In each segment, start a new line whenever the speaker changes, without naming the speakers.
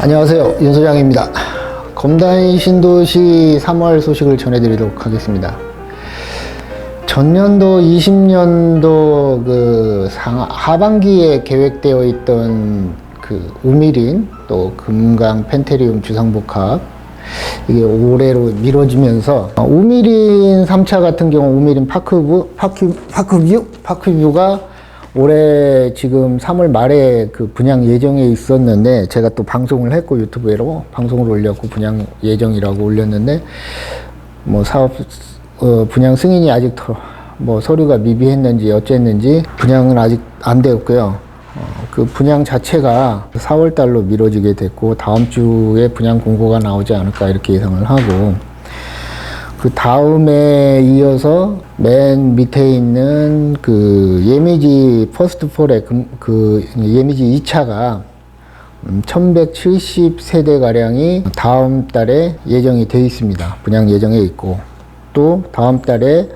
안녕하세요, 윤 소장입니다. 검단 신도시 3월 소식을 전해드리도록 하겠습니다. 전년도 20년도 하반기에 계획되어 있던 우미린 또 금강 펜테리움 주상복합, 이게 올해로 미뤄지면서 우미린 3차 같은 경우 우미린 파크뷰가 올해 지금 3월 말에 분양 예정에 있었는데, 제가 또 방송을 했고 유튜브로 방송을 올렸고 분양 예정이라고 올렸는데, 사업 분양 승인이 아직 서류가 미비했는지 어쨌는지 분양은 아직 안 되었고요. 그 분양 자체가 4월 달로 미뤄지게 됐고, 다음 주에 분양 공고가 나오지 않을까 이렇게 예상을 하고, 그 다음에 이어서 맨 밑에 있는 예미지 퍼스트 폴의 예미지 2차가 1170세대 가량이 다음 달에 예정이 되어 있습니다. 분양 예정에 있고, 또 다음 달에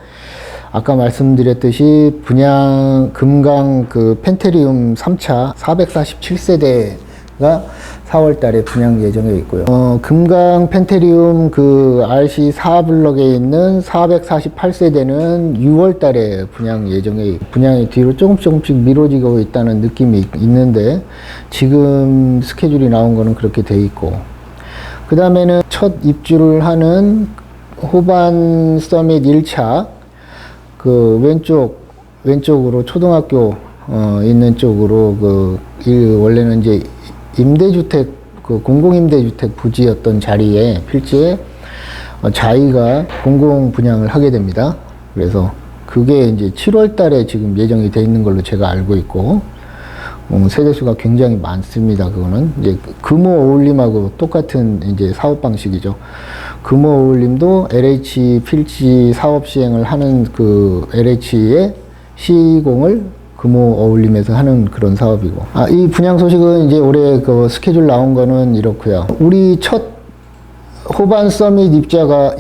아까 말씀드렸듯이 분양 금강 펜테리움 3차 447세대가 4월 달에 분양 예정에 있고요. 금강 펜테리움 RC 4블럭에 있는 448세대는 6월 달에 분양 예정에, 분양이 뒤로 조금씩 미뤄지고 있다는 느낌이 있는데, 지금 스케줄이 나온 거는 그렇게 돼 있고, 그 다음에는 첫 입주를 하는 호반 서밋 1차 왼쪽으로 초등학교 있는 쪽으로 원래는 이제 임대주택 공공임대주택 부지였던 자리에 필지에 자이가 공공 분양을 하게 됩니다. 그래서 그게 이제 7월 달에 지금 예정이 돼 있는 걸로 제가 알고 있고, 세대수가 굉장히 많습니다. 그거는 이제 금호 어울림하고 똑같은 이제 사업 방식이죠. 금호 어울림도 LH 필지 사업 시행을 하는 LH의 시공을 금호 어울림에서 하는 그런 사업이고, 이 분양 소식은 이제 올해 스케줄 나온 거는 이렇고요. 우리 첫 호반 서밋 입주가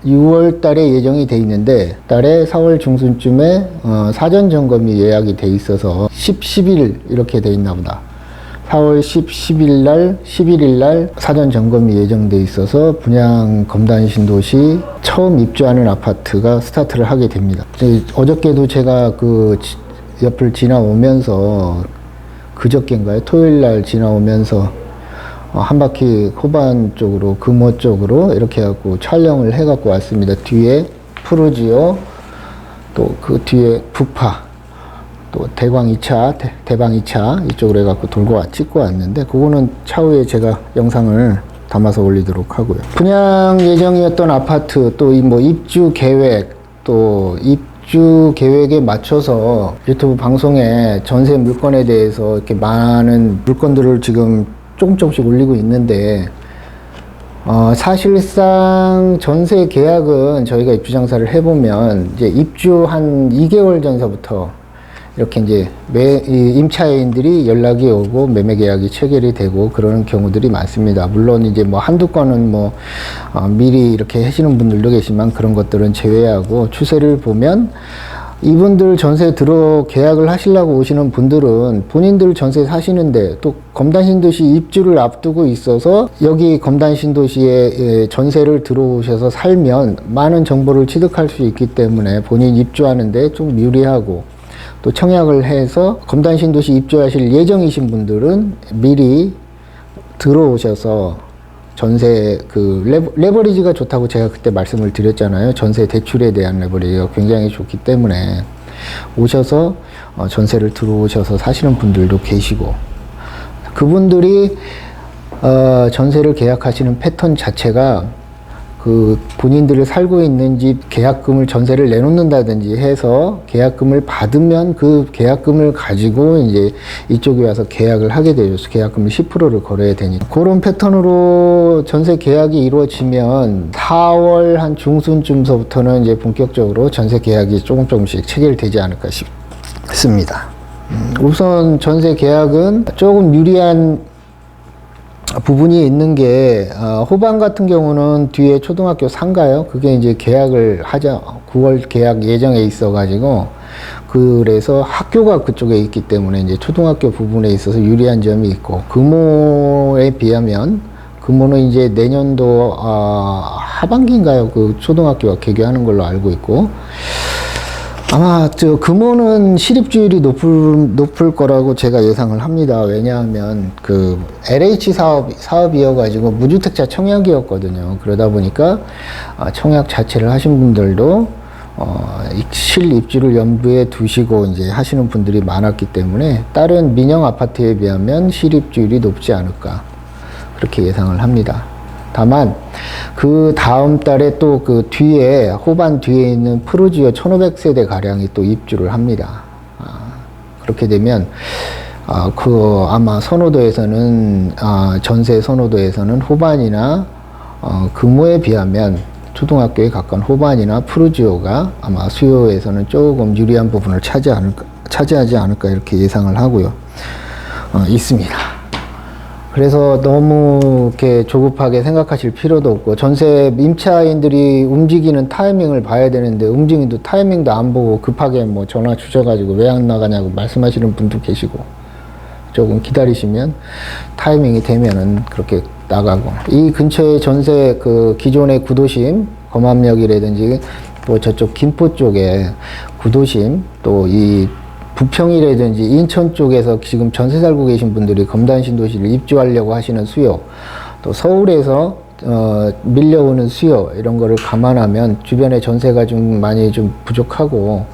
6월 달에 예정이 돼 있는데, 달에 4월 중순쯤에 사전 점검이 예약이 돼 있어서 11일 이렇게 돼 있나 보다. 4월 10일 날, 11일 날 사전 점검이 예정돼 있어서 분양 검단 신도시 처음 입주하는 아파트가 스타트를 하게 됩니다. 어저께도 제가 옆을 지나오면서, 그저께인가요? 토요일 날 지나오면서 한 바퀴 호반 쪽으로, 금호 쪽으로 이렇게 해갖고 촬영을 해갖고 왔습니다. 뒤에 푸르지오, 또 그 뒤에 북파, 또 대광 2차, 대방 2차 이쪽으로 해갖고 찍고 왔는데, 그거는 차후에 제가 영상을 담아서 올리도록 하고요. 분양 예정이었던 아파트, 또 입주 계획, 또 입주 계획에 맞춰서 유튜브 방송에 전세 물건에 대해서 이렇게 많은 물건들을 지금 조금씩 올리고 있는데, 사실상 전세 계약은 저희가 입주 장사를 해보면 이제 입주 한 2개월 전서부터 이렇게 이제 임차인들이 연락이 오고 매매 계약이 체결이 되고 그러는 경우들이 많습니다. 물론 이제 한두 건은 미리 이렇게 하시는 분들도 계시지만, 그런 것들은 제외하고 추세를 보면 이분들 전세 계약을 하시려고 오시는 분들은 본인들 전세 사시는데, 또 검단신도시 입주를 앞두고 있어서 여기 검단신도시에 전세를 들어오셔서 살면 많은 정보를 취득할 수 있기 때문에 본인 입주하는데 좀 유리하고, 또 청약을 해서 검단신도시 입주하실 예정이신 분들은 미리 들어오셔서 전세 레버리지가 좋다고 제가 그때 말씀을 드렸잖아요. 전세 대출에 대한 레버리지가 굉장히 좋기 때문에 오셔서 전세를 들어오셔서 사시는 분들도 계시고, 그분들이 전세를 계약하시는 패턴 자체가 본인들이 살고 있는 집 계약금을 전세를 내놓는다든지 해서 계약금을 받으면 그 계약금을 가지고 이제 이쪽에 와서 계약을 하게 되죠. 계약금 10%를 걸어야 되니까. 그런 패턴으로 전세 계약이 이루어지면 4월 한 중순쯤서부터는 이제 본격적으로 전세 계약이 조금씩 체결되지 않을까 싶습니다. 우선 전세 계약은 조금 유리한 부분이 있는 게, 호반 같은 경우는 뒤에 초등학교 상가요. 그게 이제 계약을 9월 계약 예정에 있어가지고 그래서 학교가 그쪽에 있기 때문에 이제 초등학교 부분에 있어서 유리한 점이 있고, 금호에 비하면 금호는 이제 내년도 하반기인가요? 그 초등학교가 개교하는 걸로 알고 있고, 아마 저 금호는 시립주율이 높을 거라고 제가 예상을 합니다. 왜냐하면 그 LH 사업이어가지고 무주택자 청약이었거든요. 그러다 보니까 청약 자체를 하신 분들도 실입주를 염두에 두시고 이제 하시는 분들이 많았기 때문에 다른 민영 아파트에 비하면 실입주율이 높지 않을까, 그렇게 예상을 합니다. 다만 그 다음 달에 또 그 뒤에 호반 뒤에 있는 프루지오 1500세대 가량이 또 입주를 합니다. 그렇게 되면 그 아마 선호도에서는 전세 선호도에서는 호반이나 금호에 비하면 초등학교에 가까운 호반이나 프루지오가 아마 수요에서는 조금 유리한 부분을 차지하지 않을까 이렇게 예상을 하고요. 있습니다. 그래서 너무 이렇게 조급하게 생각하실 필요도 없고, 전세 임차인들이 움직이는 타이밍을 봐야 되는데 움직이도 타이밍도 안 보고 급하게 뭐 전화 주셔가지고 왜 안 나가냐고 말씀하시는 분도 계시고, 조금 기다리시면 타이밍이 되면은 그렇게 나가고, 이 근처에 전세 그 기존의 구도심 검암역이라든지 또 저쪽 김포 쪽에 구도심, 또 이 부평이라든지 인천 쪽에서 지금 전세 살고 계신 분들이 검단 신도시를 입주하려고 하시는 수요, 또 서울에서 밀려오는 수요, 이런 거를 감안하면 주변에 전세가 좀 많이 좀 부족하고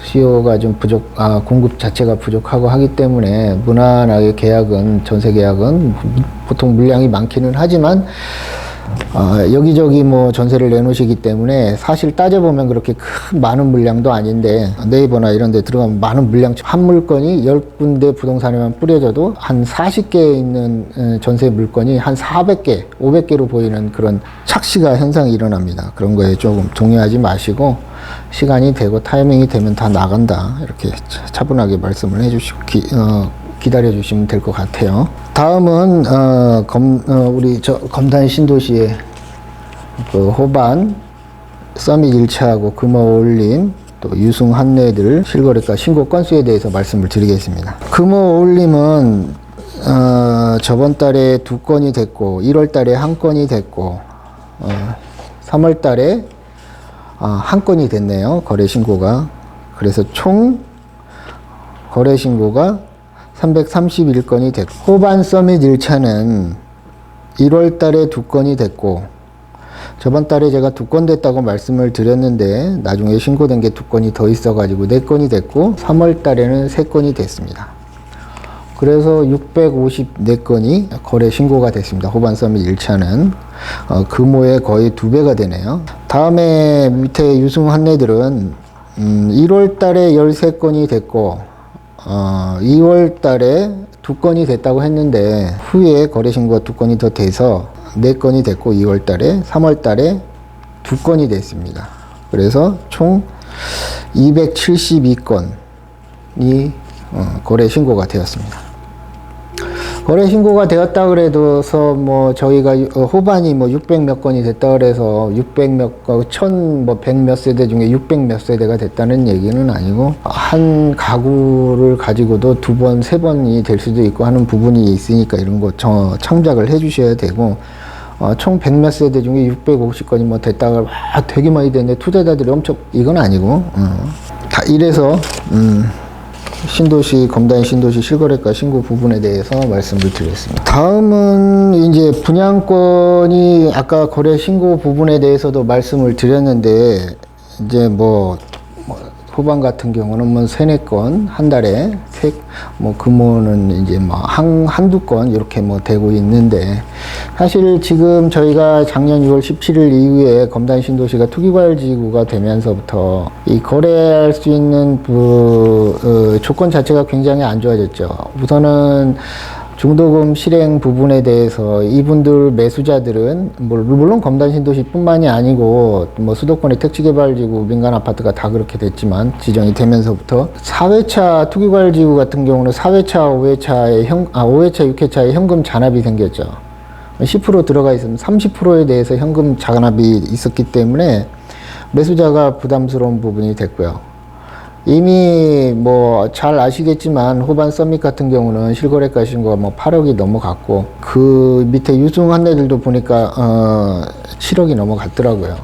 수요가 좀 공급 자체가 부족하고 하기 때문에 무난하게 전세 계약은 보통 물량이 많기는 하지만 여기저기 뭐 전세를 내놓으시기 때문에 사실 따져보면 그렇게 많은 물량도 아닌데, 네이버나 이런 데 들어가면 많은 물량, 한 물건이 10군데 부동산에만 뿌려져도 한 40개 있는 전세 물건이 한 400개, 500개로 보이는 그런 착시가 현상이 일어납니다. 그런 거에 조금 동요하지 마시고 시간이 되고 타이밍이 되면 다 나간다, 이렇게 차분하게 말씀을 해주시고 기다려 주시면 될 것 같아요. 다음은 우리 검단 신도시의 그 호반 서밋 1차하고 금호 올림, 또 유승 한내들 실거래가 신고 건수에 대해서 말씀을 드리겠습니다. 금호 올림은 저번 달에 2건이 됐고 1월 달에 1건이 됐고 3월 달에 1건이 됐네요. 거래 신고가. 그래서 총 거래 신고가 331건이 됐고, 호반 서밋 1차는 1월 달에 2건이 됐고, 저번 달에 제가 2건 됐다고 말씀을 드렸는데 나중에 신고된 게 2건이 더 있어가지고 4건이 됐고, 3월 달에는 3건이 됐습니다. 그래서 654건이 거래 신고가 됐습니다. 호반 서밋 1차는 금호의 거의 2배가 되네요. 다음에 밑에 유승 한내들은 1월 달에 13건이 됐고 2월 달에 2건이 됐다고 했는데 후에 거래 신고가 2건이 더 돼서 4건이 됐고 2월 달에 3월 달에 2건이 됐습니다. 그래서 총 272건이 거래 신고가 되었습니다. 거래 신고가 되었다 그래도서 뭐 저희가 호반이 뭐 600 몇 건이 됐다 그래서 600 몇 건, 1000 뭐 100 몇 세대 중에 600 몇 세대가 됐다는 얘기는 아니고, 한 가구를 가지고도 2번, 3번이 될 수도 있고 하는 부분이 있으니까 이런 거 참작을 해 주셔야 되고, 총 100 몇 세대 중에 650건이 뭐 됐다가 되게 많이 됐는데 투자자들이 엄청, 이건 아니고 다 이래서 신도시, 검단 신도시 실거래가 신고 부분에 대해서 말씀을 드리겠습니다. 다음은 이제 분양권이 아까 거래 신고 부분에 대해서도 말씀을 드렸는데, 이제 뭐 후반 같은 경우는 뭐 3-4건 한 달에 뭐 금호는 이제 뭐 한두 건 이렇게 뭐 되고 있는데, 사실 지금 저희가 작년 6월 17일 이후에 검단 신도시가 투기과열지구가 되면서부터 이 거래할 수 있는 조건 자체가 굉장히 안 좋아졌죠. 우선은 중도금 실행 부분에 대해서 이분들 매수자들은 물론 검단 신도시뿐만이 아니고 뭐 수도권의 택지개발지구, 민간 아파트가 다 그렇게 됐지만 지정이 되면서부터 4회차 투기과열지구 같은 경우는 4회차, 5회차, 6회차에 현금 잔압이 생겼죠. 10% 들어가 있으면 30%에 대해서 현금 잔압이 있었기 때문에 매수자가 부담스러운 부분이 됐고요. 이미 뭐 잘 아시겠지만 호반 썸밋 같은 경우는 실거래가 신고가 뭐 8억이 넘어갔고 그 밑에 유승한 애들도 보니까 7억이 넘어갔더라고요.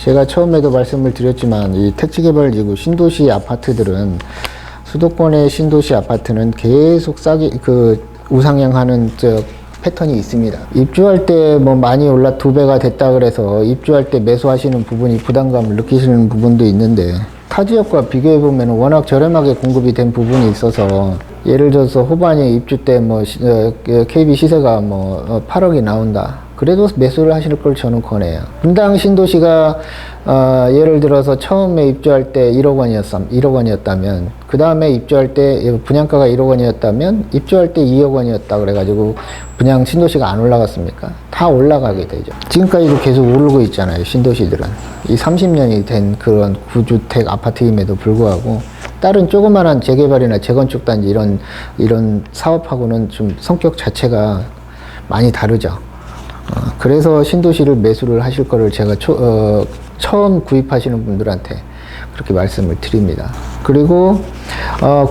제가 처음에도 말씀을 드렸지만 이 택지개발지구 신도시 아파트들은 수도권의 신도시 아파트는 계속 싸게 우상향하는 패턴이 있습니다. 입주할 때 뭐 많이 올라 2배가 됐다 그래서 입주할 때 매수하시는 부분이 부담감을 느끼시는 부분도 있는데 타 지역과 비교해 보면 워낙 저렴하게 공급이 된 부분이 있어서 예를 들어서 호반이 입주 때 뭐 KB 시세가 뭐 8억이 나온다. 그래도 매수를 하실 걸 저는 권해요. 분당 신도시가 예를 들어서 처음에 입주할 때 1억 원이었다면 그 다음에 입주할 때 분양가가 1억 원이었다면 입주할 때 2억 원이었다 그래가지고 분양 신도시가 안 올라갔습니까? 다 올라가게 되죠. 지금까지도 계속 오르고 있잖아요. 신도시들은 이 30년이 된 그런 구주택 아파트임에도 불구하고 다른 조그만한 재개발이나 재건축 단지 이런 사업하고는 좀 성격 자체가 많이 다르죠. 그래서 신도시를 매수를 하실 거를 제가 처음 구입하시는 분들한테 그렇게 말씀을 드립니다. 그리고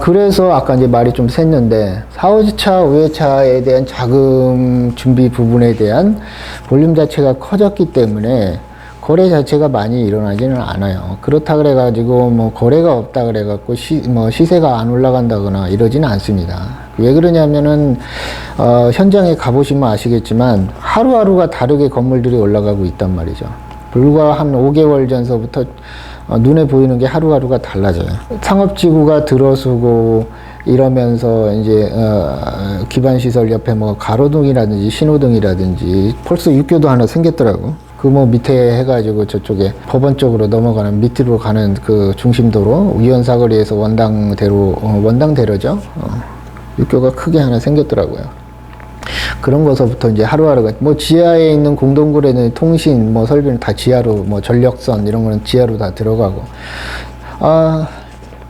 그래서 아까 이제 말이 좀 샜는데 4호차, 5회차에 대한 자금 준비 부분에 대한 볼륨 자체가 커졌기 때문에 거래 자체가 많이 일어나지는 않아요. 그렇다 그래가지고 뭐 거래가 없다 그래갖고 시세가 안 올라간다거나 이러지는 않습니다. 왜 그러냐면은 현장에 가보시면 아시겠지만 하루하루가 다르게 건물들이 올라가고 있단 말이죠. 불과 한 5개월 전서부터 눈에 보이는 게 하루하루가 달라져요. 상업지구가 들어서고 이러면서 이제 기반시설 옆에 뭐 가로등이라든지 신호등이라든지 벌써 육교도 하나 생겼더라고. 그 뭐 밑에 해가지고 저쪽에 법원 쪽으로 넘어가는 밑으로 가는 그 중심도로 위원사거리에서 원당대로죠. 육교가 크게 하나 생겼더라고요. 그런 거서부터 이제 하루하루가 뭐 지하에 있는 공동구래는 통신 뭐 설비는 다 지하로 뭐 전력선 이런 거는 지하로 다 들어가고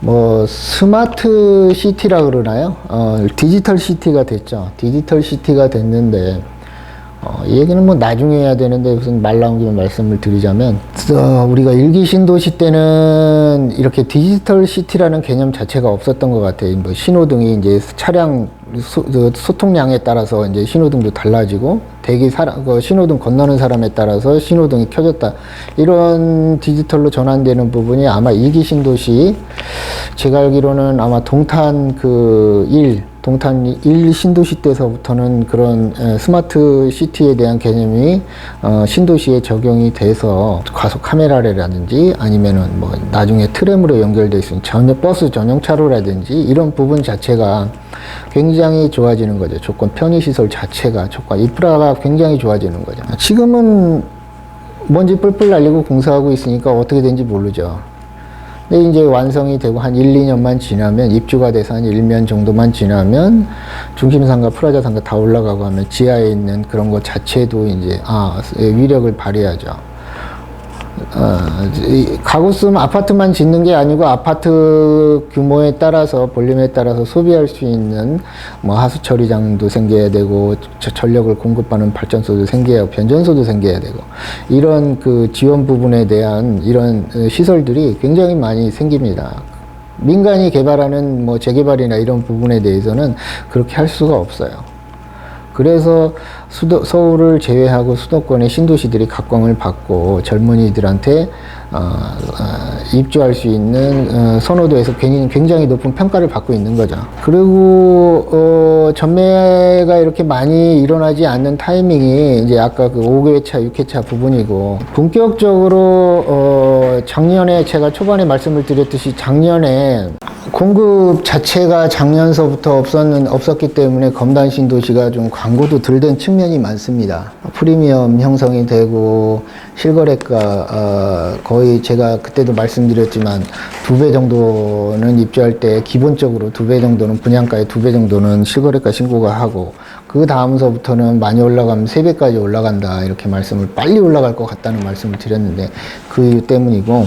뭐 스마트 시티라 그러나요? 디지털 시티가 됐죠. 디지털 시티가 됐는데 이 얘기는 뭐 나중에 해야 되는데 무슨 말 나온 김에 말씀을 드리자면 우리가 일기 신도시 때는 이렇게 디지털 시티라는 개념 자체가 없었던 것 같아요. 뭐 신호등이 이제 차량 소통량에 따라서 이제 신호등도 달라지고 신호등 건너는 사람에 따라서 신호등이 켜졌다. 이런 디지털로 전환되는 부분이 아마 일기 신도시 제가 알기로는 아마 동탄 1 신도시 때서부터는 그런 스마트 시티에 대한 개념이 신도시에 적용이 돼서 과속 카메라라든지 아니면은 뭐 나중에 트램으로 연결돼 있으면 버스 전용 차로라든지 이런 부분 자체가 굉장히 좋아지는 거죠. 편의시설 자체가 인프라가 굉장히 좋아지는 거죠. 지금은 먼지 뿔뿔 날리고 공사하고 있으니까 어떻게 된지 모르죠. 근데 이제 완성이 되고 한 1, 2년만 지나면 입주가 돼서 한 1년 정도만 지나면 중심상가, 프라자상가 다 올라가고 하면 지하에 있는 그런 것 자체도 이제 위력을 발휘하죠. 가구 쓰면 아파트만 짓는 게 아니고 아파트 규모에 따라서 볼륨에 따라서 소비할 수 있는 뭐 하수 처리장도 생겨야 되고 전력을 공급하는 발전소도 생겨야 변전소도 생겨야 되고 이런 그 지원 부분에 대한 이런 시설들이 굉장히 많이 생깁니다. 민간이 개발하는 뭐 재개발이나 이런 부분에 대해서는 그렇게 할 수가 없어요. 그래서 서울을 제외하고 수도권의 신도시들이 각광을 받고 젊은이들한테 입주할 수 있는 선호도에서 굉장히 높은 평가를 받고 있는 거죠. 그리고 전매가 이렇게 많이 일어나지 않는 타이밍이 이제 아까 그 5회차, 6회차 부분이고 본격적으로 작년에 제가 초반에 말씀을 드렸듯이 작년에 공급 자체가 작년서부터 없었기 때문에 검단 신도시가 좀 광고도 덜 된 측면이 많습니다. 프리미엄 형성이 되고 실거래가 거의 제가 그때도 말씀드렸지만 2배 정도는 입주할 때 기본적으로 2배 정도는 분양가의 2배 정도는 실거래가 신고가 하고 그 다음서부터는 많이 올라가면 3배까지 올라간다 이렇게 말씀을 빨리 올라갈 것 같다는 말씀을 드렸는데 그 이유 때문이고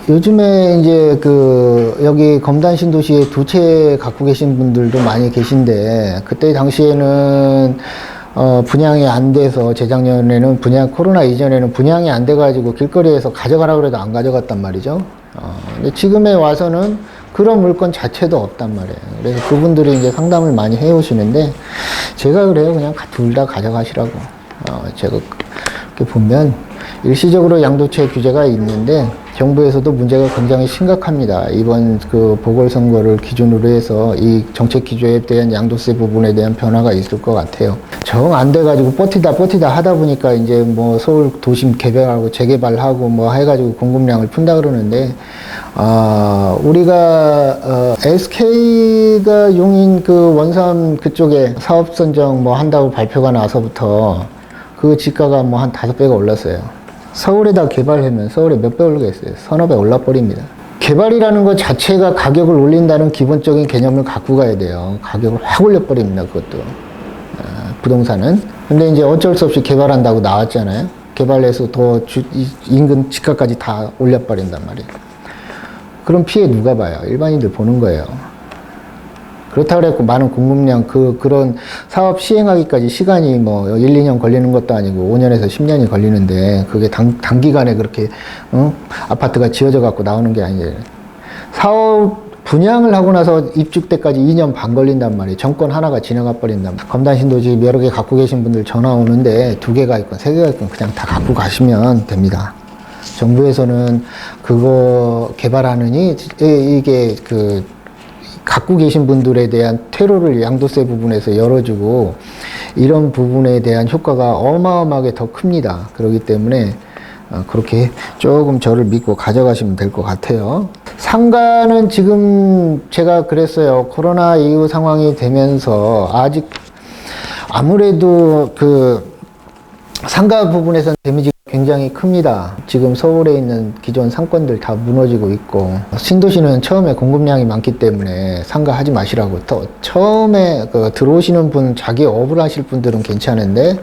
요즘에 이제 여기 검단 신도시에 2채 갖고 계신 분들도 많이 계신데 그때 당시에는 분양이 안 돼서 재작년에는 코로나 이전에는 분양이 안 돼가지고 길거리에서 가져가라고 해도 안 가져갔단 말이죠. 근데 지금에 와서는 그런 물건 자체도 없단 말이에요. 그래서 그분들이 이제 상담을 많이 해오시는데 제가 그래요. 그냥 둘 다 가져가시라고. 제가 이렇게 보면 일시적으로 양도세 규제가 있는데 정부에서도 문제가 굉장히 심각합니다. 이번 그 보궐선거를 기준으로 해서 이 정책 기조에 대한 양도세 부분에 대한 변화가 있을 것 같아요. 정 안 돼가지고 버티다 하다 보니까 이제 뭐 서울 도심 개발하고 재개발하고 뭐 해가지고 공급량을 푼다 그러는데, 우리가, SK가 용인 그 원산 그쪽에 사업 선정 뭐 한다고 발표가 나서부터 그 지가가 뭐 한 5배가 올랐어요. 서울에다 개발하면 서울에 몇 배 오르겠어요? 서너 배 올라버립니다. 개발이라는 것 자체가 가격을 올린다는 기본적인 개념을 갖고 가야 돼요. 가격을 확 올려버립니다, 그것도. 부동산은. 근데 이제 어쩔 수 없이 개발한다고 나왔잖아요. 개발해서 더 인근 지가까지 다 올려버린단 말이에요. 그럼 피해 누가 봐요? 일반인들 보는 거예요. 그렇다고 해서 많은 공급량, 그런 사업 시행하기까지 시간이 뭐 1, 2년 걸리는 것도 아니고 5년에서 10년이 걸리는데 그게 단기간에 그렇게, 아파트가 지어져 갖고 나오는 게 아니에요. 사업 분양을 하고 나서 입주 때까지 2년 반 걸린단 말이에요. 정권 하나가 지나가 버린단 말이에요. 검단 신도시 여러 개 갖고 계신 분들 전화 오는데 2개가 있건 3개가 있건 그냥 다 갖고 가시면 됩니다. 정부에서는 그거 개발하느니 이게 갖고 계신 분들에 대한 퇴로를 양도세 부분에서 열어주고 이런 부분에 대한 효과가 어마어마하게 더 큽니다. 그렇기 때문에 그렇게 조금 저를 믿고 가져가시면 될 것 같아요. 상가는 지금 제가 그랬어요. 코로나 이후 상황이 되면서 아직 아무래도 상가 부분에서는 데미지가 굉장히 큽니다. 지금 서울에 있는 기존 상권들 다 무너지고 있고, 신도시는 처음에 공급량이 많기 때문에 상가 하지 마시라고. 처음에 들어오시는 분, 자기 업을 하실 분들은 괜찮은데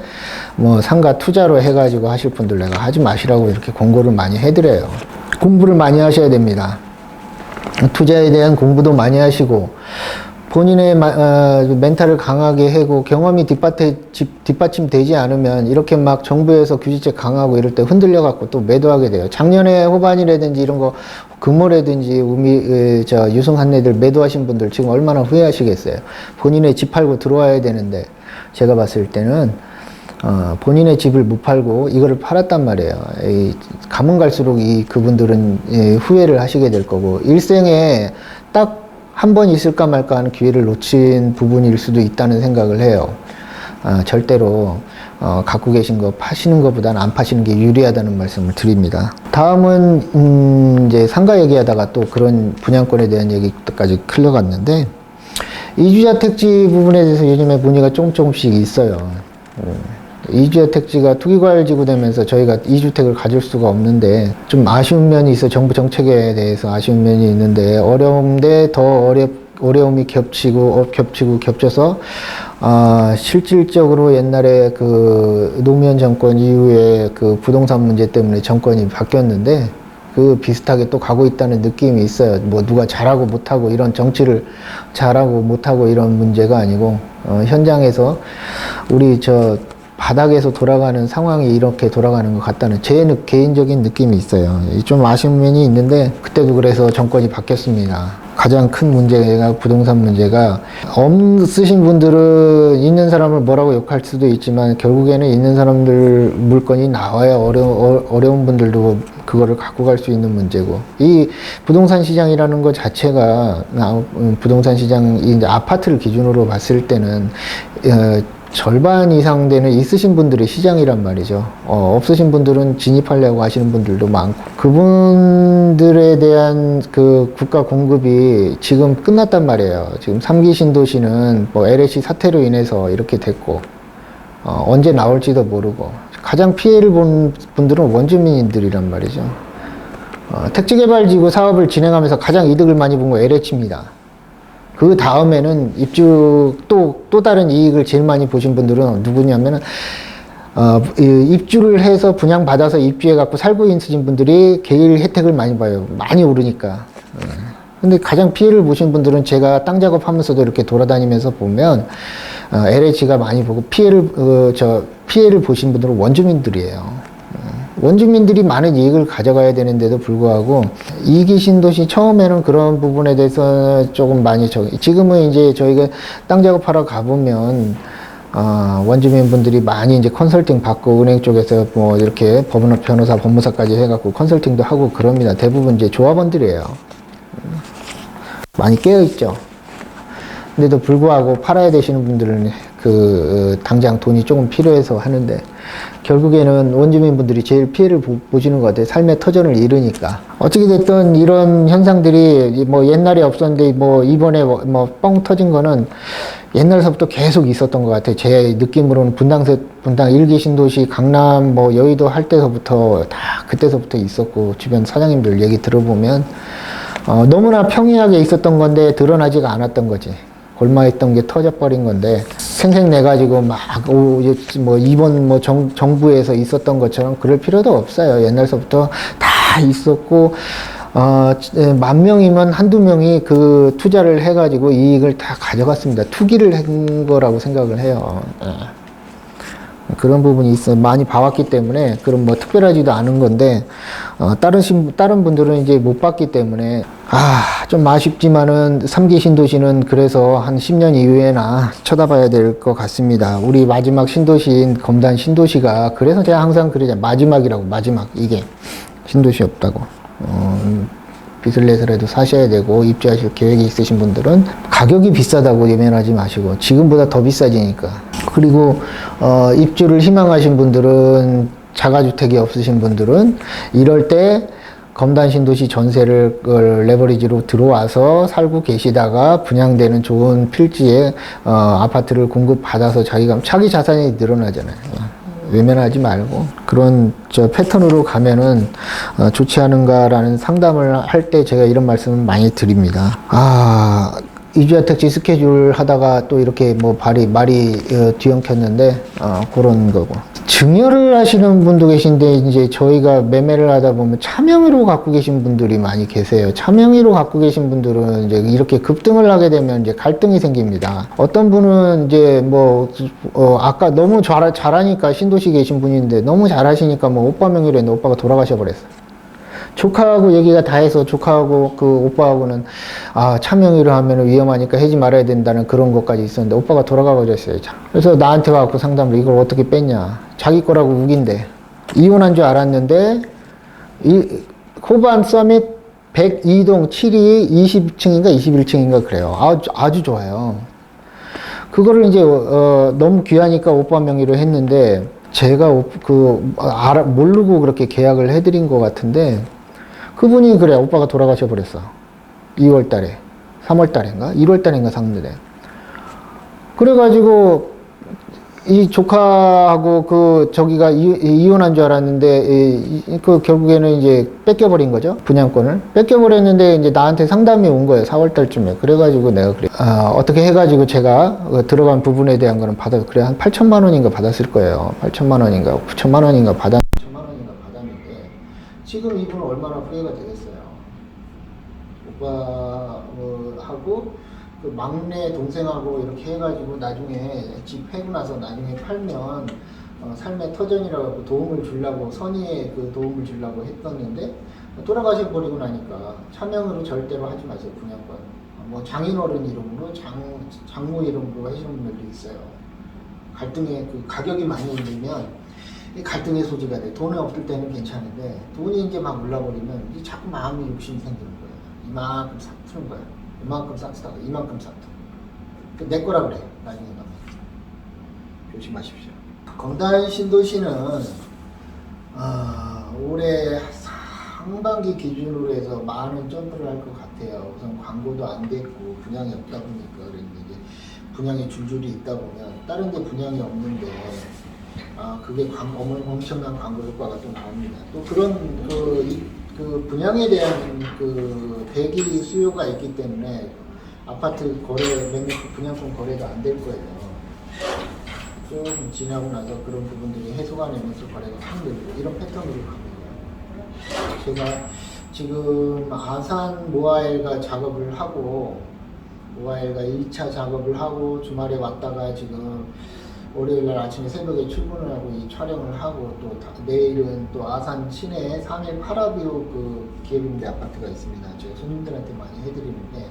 뭐 상가 투자로 해가지고 하실 분들 내가 하지 마시라고 이렇게 공고를 많이 해드려요. 공부를 많이 하셔야 됩니다. 투자에 대한 공부도 많이 하시고 본인의 멘탈을 강하게 하고 경험이 뒷받침되지 않으면 이렇게 막 정부에서 규제책 강하고 이럴 때 흔들려 갖고 또 매도하게 돼요. 작년에 호반이라든지 이런 거 금호라든지 유승한내들 매도하신 분들 지금 얼마나 후회하시겠어요. 본인의 집 팔고 들어와야 되는데 제가 봤을 때는 본인의 집을 못 팔고 이거를 팔았단 말이에요. 가면 갈수록 그분들은 후회를 하시게 될 거고 일생에 딱 한 번 있을까 말까 하는 기회를 놓친 부분일 수도 있다는 생각을 해요. 절대로 갖고 계신 거 파시는 것보다는 안 파시는 게 유리하다는 말씀을 드립니다. 다음은 이제 상가 얘기하다가 또 그런 분양권에 대한 얘기까지 흘러갔는데 이주자 택지 부분에 대해서 요즘에 문의가 조금씩 있어요. 이주자 택지가 투기과열지구 되면서 저희가 2주택을 가질 수가 없는데 좀 아쉬운 면이 있어. 정부 정책에 대해서 아쉬운 면이 있는데 어려운데 더 어려움이 겹쳐서 실질적으로 옛날에 노무현 정권 이후에 부동산 문제 때문에 정권이 바뀌었는데 비슷하게 또 가고 있다는 느낌이 있어요. 뭐 누가 잘하고 못하고 이런 정치를 잘하고 못하고 이런 문제가 아니고 현장에서 우리 바닥에서 돌아가는 상황이 이렇게 돌아가는 것 같다는 제 개인적인 느낌이 있어요. 좀 아쉬운 면이 있는데 그때도 그래서 정권이 바뀌었습니다. 가장 큰 문제가 부동산 문제가 없으신 분들은 있는 사람을 뭐라고 욕할 수도 있지만 결국에는 있는 사람들 물건이 나와야 어려운 분들도 그거를 갖고 갈 수 있는 문제고 이 부동산 시장이라는 것 자체가 부동산 시장 이제 아파트를 기준으로 봤을 때는 절반 이상 되는 있으신 분들의 시장이란 말이죠. 없으신 분들은 진입하려고 하시는 분들도 많고 그분들에 대한 국가 공급이 지금 끝났단 말이에요. 지금 3기 신도시는 뭐 LH 사태로 인해서 이렇게 됐고 언제 나올지도 모르고 가장 피해를 본 분들은 원주민들이란 말이죠. 택지개발지구 사업을 진행하면서 가장 이득을 많이 본 거 LH입니다. 그 다음에는 또 다른 이익을 제일 많이 보신 분들은 누구냐면은, 입주를 해서 분양받아서 입주해갖고 살고 있으신 분들이 개일 혜택을 많이 봐요. 많이 오르니까. 근데 가장 피해를 보신 분들은 제가 땅 작업하면서도 이렇게 돌아다니면서 보면 LH가 많이 보고 피해를 보신 분들은 원주민들이에요. 원주민들이 많은 이익을 가져가야 되는데도 불구하고 이기 신도시 처음에는 그런 부분에 대해서 조금 많이 지금은 이제 저희가 땅 작업하러 가보면 원주민 분들이 많이 이제 컨설팅 받고 은행 쪽에서 뭐 이렇게 변호사, 법무사까지 해갖고 컨설팅도 하고 그럽니다. 대부분 이제 조합원들이에요. 많이 깨어있죠. 근데도 불구하고 팔아야 되시는 분들은 당장 돈이 조금 필요해서 하는데 결국에는 원주민 분들이 제일 피해를 보시는 것 같아요. 삶의 터전을 잃으니까. 어떻게 됐든 이런 현상들이 뭐 옛날에 없었는데 뭐 이번에 뭐 뻥 터진 거는 옛날서부터 계속 있었던 것 같아요. 제 느낌으로는 분당 1기 신도시, 강남, 뭐 여의도 할 때서부터 다 그때서부터 있었고 주변 사장님들 얘기 들어보면 너무나 평이하게 있었던 건데 드러나지가 않았던 거지. 골마있던 게 터져버린 건데 생색내가지고 이번 정부에서 있었던 것처럼 그럴 필요도 없어요. 옛날서부터 다 있었고 10,000명이면 한두 명이 그 투자를 해가지고 이익을 다 가져갔습니다. 투기를 한 거라고 생각을 해요. 그런 부분이 있어 많이 봐왔기 때문에 그런 뭐 특별하지도 않은 건데 다른 분들은 이제 못 봤기 때문에 좀 아쉽지만은 3기 신도시는 그래서 한 10년 이후에나 쳐다봐야 될 것 같습니다. 우리 마지막 신도시인 검단 신도시가 그래서 제가 항상 그러잖아요. 마지막이라고. 마지막 이게 신도시 없다고. 빚을 내서라도 사셔야 되고 입주하실 계획이 있으신 분들은 가격이 비싸다고 예면하지 마시고 지금보다 더 비싸지니까. 그리고 입주를 희망하신 분들은 자가주택이 없으신 분들은 이럴 때 검단 신도시 전세를 레버리지로 들어와서 살고 계시다가 분양되는 좋은 필지에 아파트를 공급받아서 자기 자산이 늘어나잖아요. 외면하지 말고 그런 패턴으로 가면은 좋지 않은가라는 상담을 할 때 제가 이런 말씀을 많이 드립니다. 이주야 택지 스케줄 하다가 또 이렇게 뭐 말이 뒤엉켰는데 그런 거고. 증여를 하시는 분도 계신데 이제 저희가 매매를 하다 보면 차명의로 갖고 계신 분들이 많이 계세요. 차명의로 갖고 계신 분들은 이제 이렇게 급등을 하게 되면 이제 갈등이 생깁니다. 어떤 분은 이제 아까 너무 잘하니까 신도시 계신 분인데 너무 잘하시니까 뭐 오빠 명의로 했는데 오빠가 돌아가셔 버렸어요. 조카하고 얘기가 다 해서 조카하고 그 오빠하고는 차명의로 하면 위험하니까 하지 말아야 된다는 그런 것까지 있었는데 오빠가 돌아가버렸어요. 그래서 나한테 와갖고 상담을 이걸 어떻게 뺐냐. 자기 거라고 우긴데 이혼한 줄 알았는데 호반 서밋 102동 7이 20층인가 21층인가 그래요. 아주 좋아요. 그거를 이제 너무 귀하니까 오빠 명의로 했는데 제가 모르고 그렇게 계약을 해드린 것 같은데 그분이 그래 오빠가 돌아가셔 버렸어. 2월 달에 3월 달인가 1월 달인가 샀는데 그래가지고 이 조카하고 저기가 이혼한 줄 알았는데 결국에는 이제 뺏겨버린 거죠. 분양권을 뺏겨버렸는데 이제 나한테 상담이 온 거예요. 4월 달쯤에. 그래가지고 내가 어떻게 해가지고 제가 들어간 부분에 대한 거는 그래 한 8천만 원인가 받았을 거예요. 8천만 원인가 9천만 원인가 받았는데 지금 이분은 얼마나 후회가 되겠어요. 오빠하고 그 막내 동생하고 이렇게 해가지고 나중에 집 패고 나서 나중에 팔면 삶의 터전이라고 도움을 주려고 선의의 도움을 주려고 했었는데 돌아가셔 버리고 나니까 차명으로 절대로 하지 마세요. 분양권. 뭐 장인어른 이름으로 장모 이름으로 하시는 분들도 있어요. 갈등의 가격이 많이 들면 갈등의 소지가 돼. 돈이 없을 때는 괜찮은데 돈이 이제 막 올라버리면 이제 자꾸 마음이 욕심이 생기는 거예요. 이만큼 싹 트는 거야. 이만큼 싹 트다가 이만큼 싹 트. 내 거라 그래. 나중에 가면 조심하십시오. 검단 신도시는 올해 상반기 기준으로 해서 많은 점프를 할 것 같아요. 우선 광고도 안 됐고 분양이 없다 보니까 이제 분양이 줄줄이 있다 보면 다른 데 분양이 없는데 그게 엄청난 광고 효과가 또 나옵니다. 또 그런 분양에 대한 대기 수요가 있기 때문에 아파트 분양권 거래도 안 될 거예요. 좀 지나고 나서 그런 부분들이 해소가 되면서 거래가 확 늘고 이런 패턴으로 갑니다. 제가 지금 아산 모아엘가 작업을 하고 모아엘가 1차 작업을 하고 주말에 왔다가 지금 월요일날 아침에 새벽에 출근을 하고 이 촬영을 하고 또 내일은 또 아산 시내에 3일 파라뷰 그 기업임대 아파트가 있습니다. 제가 손님들한테 많이 해드리는데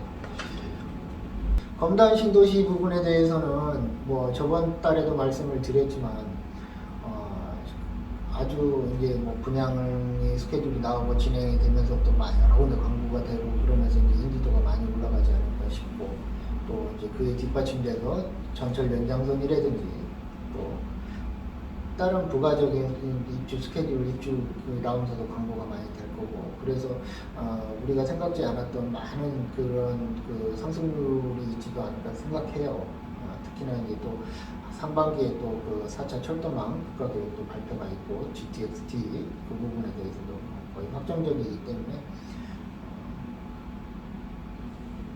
검단 신도시 부분에 대해서는 뭐 저번 달에도 말씀을 드렸지만 아주 이제 뭐 분양의 스케줄이 나오고 진행이 되면서 또 여러 군데 광고가 되고 그러면서 이제 인지도가 많이 올라가지 않을까 싶고 또 이제 그에 뒷받침돼서 전철 연장선이라든지 또 다른 부가적인 입주 스케줄, 입주 나오면서도 광고가 많이 될 거고 그래서 우리가 생각지 않았던 많은 그런 그 상승률이 있지도 않을까 생각해요. 특히나 이제 또 상반기에 또 그 4차 철도망 국가계획도 발표가 있고 GTX-T 그 부분에 대해서도 거의 확정적이기 때문에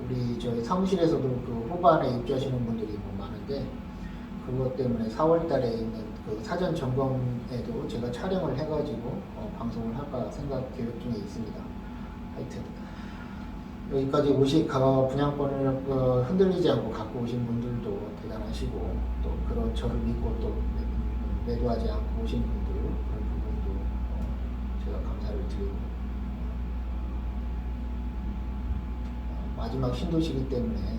우리 저희 사무실에서도 그 후반에 입주하시는 분들이 뭐 많은데 그것 때문에 4월달에 있는 그 사전 점검에도 제가 촬영을 해가지고 방송을 할까 생각 계획 중에 있습니다. 하여튼 여기까지 분양권을 흔들리지 않고 갖고 오신 분들도 대단하시고 또 그런 저를 믿고 또 매도하지 않고 오신 분들 그런 부분도 제가 감사를 드리고 마지막 신도시기 때문에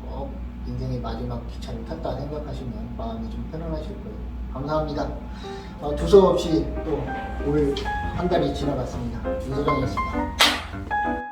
꼭 인생의 마지막 기차를 탔다 생각하시면 마음이 좀 편안하실 거예요. 감사합니다. 두서없이 또 올 한 달이 지나갔습니다. 이소장이었습니다.